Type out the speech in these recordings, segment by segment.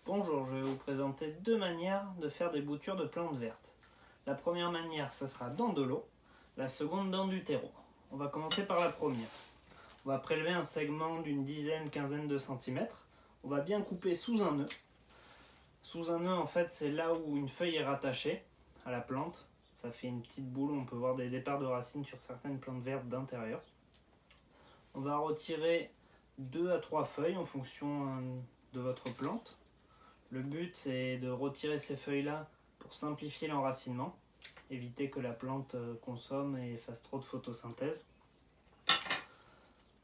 Bonjour, je vais vous présenter deux manières de faire des boutures de plantes vertes. La première manière, ça sera dans de l'eau, la seconde dans du terreau. On va commencer par la première. On va prélever un segment d'une quinzaine de centimètres. On va bien couper sous un nœud. Sous un nœud, en fait, c'est là où une feuille est rattachée à la plante. Ça fait une petite boule, on peut voir des départs de racines sur certaines plantes vertes d'intérieur. On va retirer 2 à 3 feuilles en fonction de votre plante. Le but, c'est de retirer ces feuilles-là pour simplifier l'enracinement, éviter que la plante consomme et fasse trop de photosynthèse.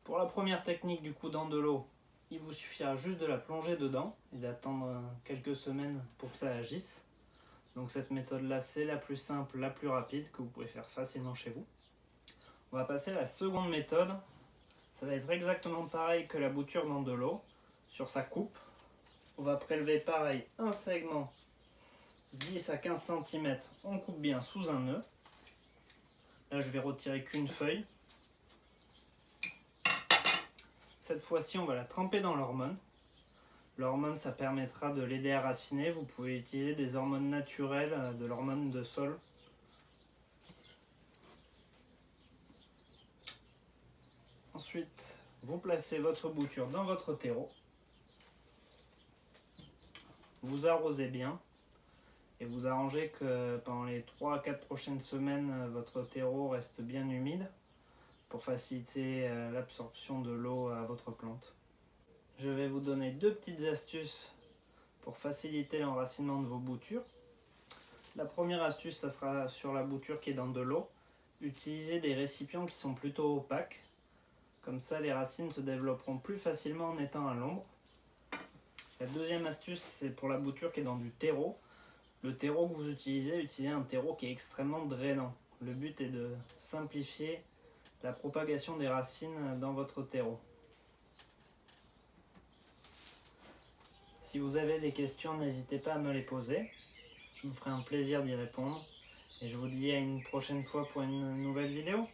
Pour la première technique du coup dans de l'eau, il vous suffira juste de la plonger dedans et d'attendre quelques semaines pour que ça agisse. Donc cette méthode-là, c'est la plus simple, la plus rapide, que vous pouvez faire facilement chez vous. On va passer à la seconde méthode. Ça va être exactement pareil que la bouture dans de l'eau. Sur sa coupe, on va prélever pareil un segment 10 à 15 cm, on coupe bien sous un nœud. Là je vais retirer qu'une feuille. Cette fois-ci on va la tremper dans l'hormone. L'hormone, ça permettra de l'aider à raciner. Vous pouvez utiliser des hormones naturelles, de l'hormone de sol. Ensuite, vous placez votre bouture dans votre terreau. Vous arrosez bien et vous arrangez que pendant les 3 à 4 prochaines semaines, votre terreau reste bien humide pour faciliter l'absorption de l'eau à votre plante. Je vais vous donner deux petites astuces pour faciliter l'enracinement de vos boutures. La première astuce, ça sera sur la bouture qui est dans de l'eau. Utilisez des récipients qui sont plutôt opaques. Comme ça, les racines se développeront plus facilement en étant à l'ombre. La deuxième astuce, c'est pour la bouture qui est dans du terreau. Le terreau que vous utilisez un terreau qui est extrêmement drainant. Le but est de simplifier la propagation des racines dans votre terreau. Si vous avez des questions, n'hésitez pas à me les poser. Je me ferai un plaisir d'y répondre. Et je vous dis à une prochaine fois pour une nouvelle vidéo.